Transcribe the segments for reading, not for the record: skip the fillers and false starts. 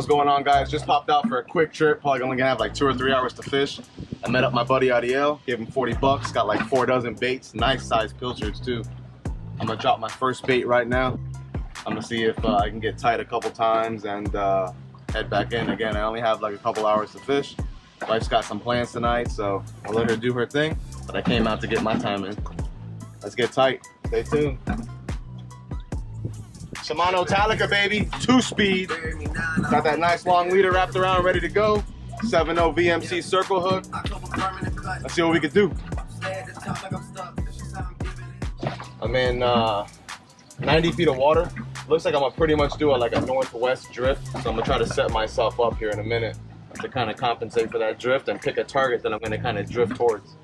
What's going on, guys? Just popped out for a quick trip. Probably only gonna have like 2 or 3 hours to fish. I met up my buddy Ariel, gave him 40 bucks, got like 4 dozen baits, nice size pilchards too. I'm gonna drop my first bait right now. I'm gonna see if I can get tight a couple times and head back in. Again, I only have like a couple hours to fish. Wife's got some plans tonight, so I'll let her do her thing, but I came out to get my time in. Let's get tight. Stay tuned. Shimano Talica, baby, 2-speed. Got that nice long leader wrapped around, ready to go. 7.0 VMC circle hook. Let's see what we can do. I'm in 90 feet of water. Looks like I'm gonna pretty much do like a northwest drift. So I'm gonna try to set myself up here in a minute to kind of compensate for that drift and pick a target that I'm gonna kind of drift towards.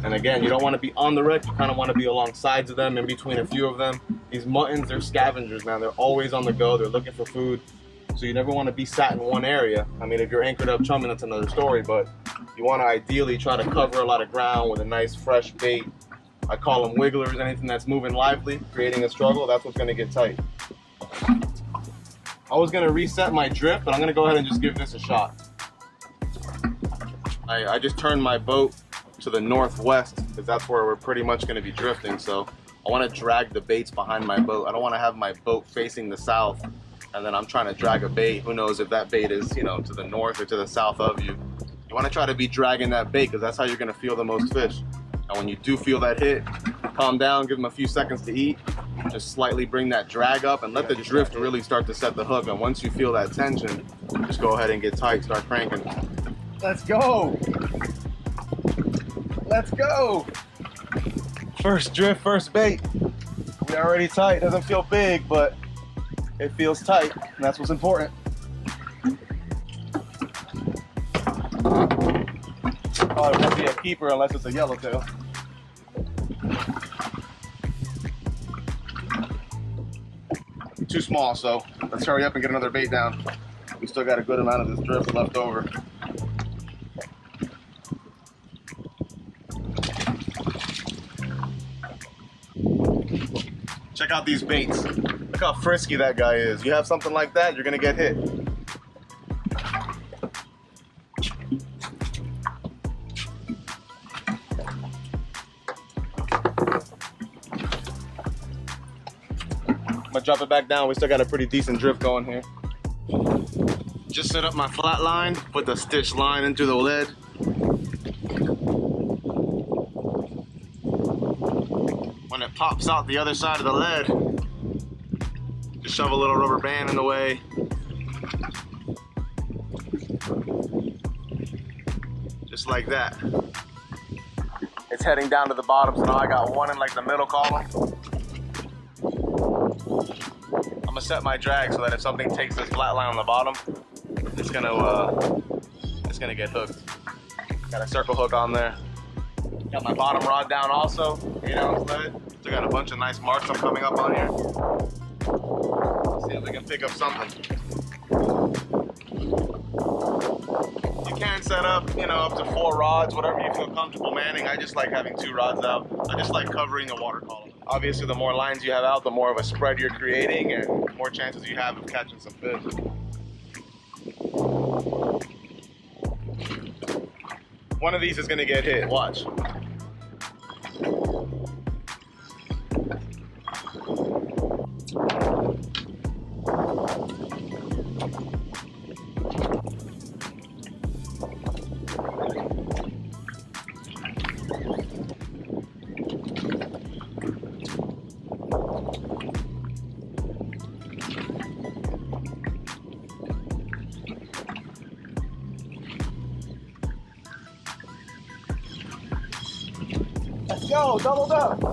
And again, you don't want to be on the wreck, you kind of want to be along sides of them, in between a few of them. These muttons, they're scavengers, man. They're always on the go, they're looking for food. So you never want to be sat in one area. I mean, if you're anchored up chumming, that's another story, but you want to ideally try to cover a lot of ground with a nice fresh bait. I call them wigglers, anything that's moving lively, creating a struggle, that's what's going to get tight. I was going to reset my drift, but I'm going to go ahead and just give this a shot. I just turned my boat to the northwest because that's where we're pretty much going to be drifting. So I want to drag the baits behind my boat. I don't want to have my boat facing the south and then I'm trying to drag a bait. Who knows if that bait is, you know, to the north or to the south of you. You want to try to be dragging that bait because that's how you're going to feel the most fish. And when you do feel that hit, calm down, give them a few seconds to eat, just slightly bring that drag up and let the drift really start to set the hook. And once you feel that tension, just go ahead and get tight, start cranking. Let's go. Let's go. First drift, first bait. We're already tight. Doesn't feel big, but it feels tight, and that's what's important. Oh, it won't be a keeper unless it's a yellowtail. Too small, so let's hurry up and get another bait down. We still got a good amount of this drift left over. Check out these baits. Look how frisky that guy is. You have something like that, you're gonna get hit. I'm gonna drop it back down. We still got a pretty decent drift going here. Just set up my flat line, put the stitch line into the lead. When it pops out the other side of the lead, just shove a little rubber band in the way. Just like that. It's heading down to the bottom, so now I got one in like the middle column. I'm gonna set my drag so that if something takes this flat line on the bottom, it's gonna get hooked. Got a circle hook on there. Got my bottom rod down also, 8-ounce lead. Still got a bunch of nice marks I'm coming up on here. Let's see if we can pick up something. You can set up, up to 4 rods, whatever you feel comfortable manning. I just like having 2 rods out. I just like covering the water column. Obviously, the more lines you have out, the more of a spread you're creating and the more chances you have of catching some fish. One of these is gonna get hit, watch. Let's go, doubled up.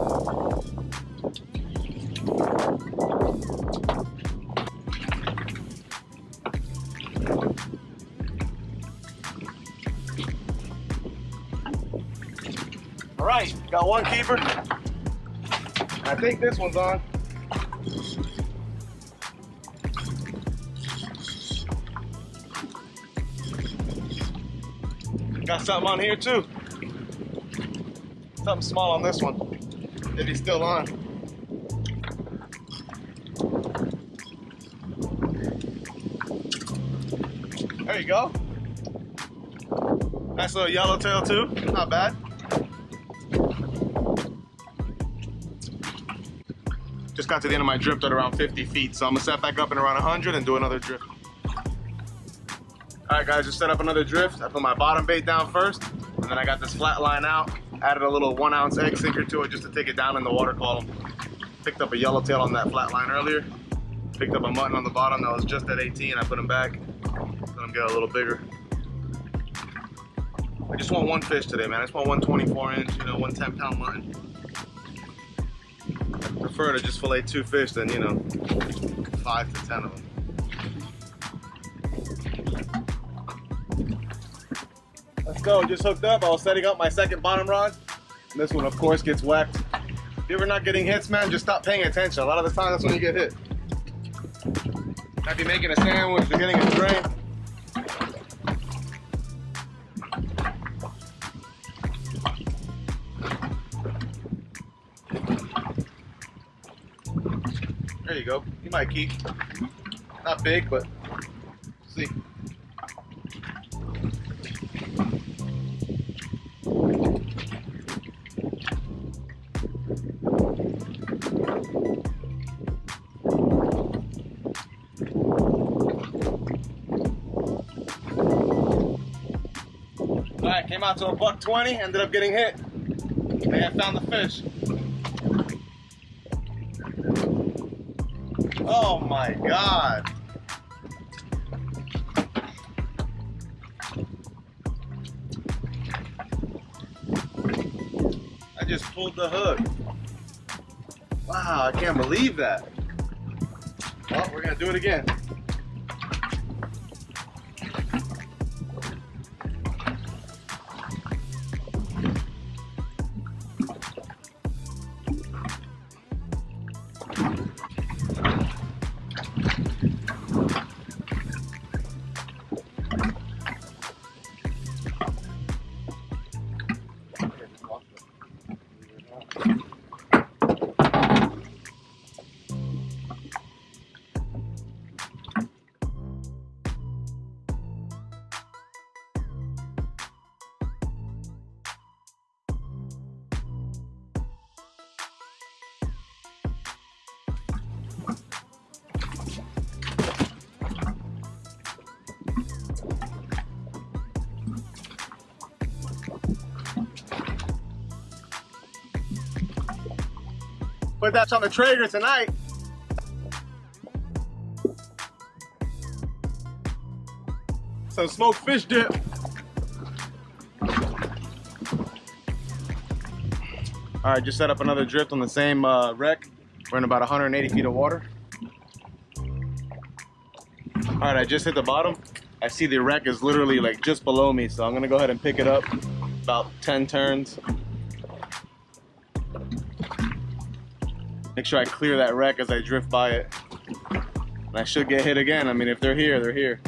All right, got one keeper. I think this one's on. Got something on here too. Something small on this one, if he's still on. There you go. Nice little yellowtail too, not bad. Just got to the end of my drift at around 50 feet, so I'm gonna set back up in around 100 and do another drift. All right guys, just set up another drift. I put my bottom bait down first, and then I got this flat line out. Added a little 1 ounce egg sinker to it just to take it down in the water column. Picked up a yellowtail on that flat line earlier. Picked up a mutton on the bottom that was just at 18. I put him back, let him get a little bigger. I just want one fish today, man. I just want one 24 inch, you know, one 10-pound mutton. I prefer to just fillet 2 fish than, you know, 5 to 10 of them. Let's go, just hooked up. I was setting up my second bottom rod. And this one, of course, gets whacked. If you're ever not getting hits, man, just stop paying attention. A lot of the time, that's when you get hit. Might be making a sandwich or getting a drink. There you go. You might keep. Not big, but see. Alright, came out to a $1.20, ended up getting hit. May have found the fish. Oh my God. I just pulled the hook. Wow, I can't believe that. Well, we're gonna do it again. Put that on the Traeger tonight. Some smoked fish dip. All right, just set up another drift on the same wreck. We're in about 180 feet of water. All right, I just hit the bottom. I see the wreck is literally like just below me, so I'm gonna go ahead and pick it up. About 10 turns. Make sure I clear that wreck as I drift by it. And I should get hit again. I mean, if they're here, they're here.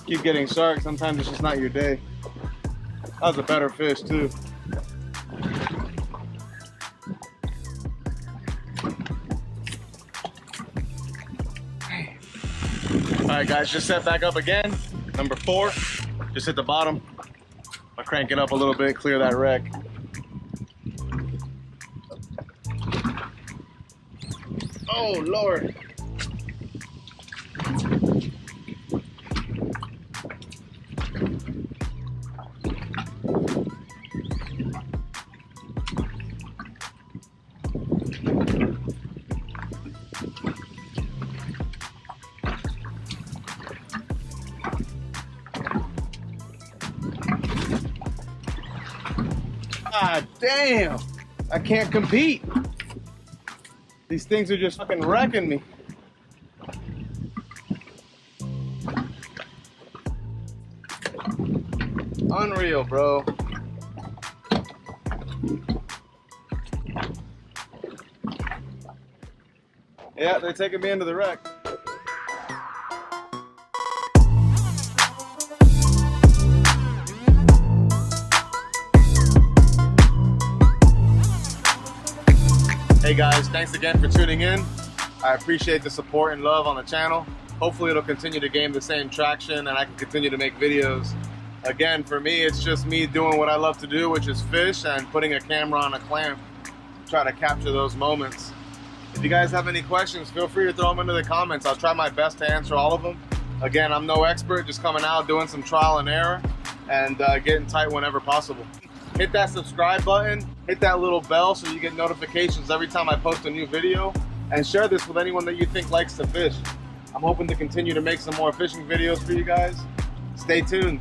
Keep getting sharks, sometimes it's just not your day. That was a better fish too. Alright guys, just set back up again. Number 4, just hit the bottom. I'll crank it up a little bit, clear that wreck. Oh Lord. God damn, I can't compete. These things are just fucking wrecking me. Unreal, bro. Yeah, they're taking me into the wreck. Hey guys, thanks again for tuning in. I appreciate the support and love on the channel. Hopefully it'll continue to gain the same traction and I can continue to make videos. Again, for me, it's just me doing what I love to do, which is fish and putting a camera on a clamp to try to capture those moments. If you guys have any questions, feel free to throw them into the comments. I'll try my best to answer all of them. Again, I'm no expert, just coming out, doing some trial and error, and getting tight whenever possible. Hit that subscribe button, hit that little bell so you get notifications every time I post a new video, and share this with anyone that you think likes to fish. I'm hoping to continue to make some more fishing videos for you guys. Stay tuned.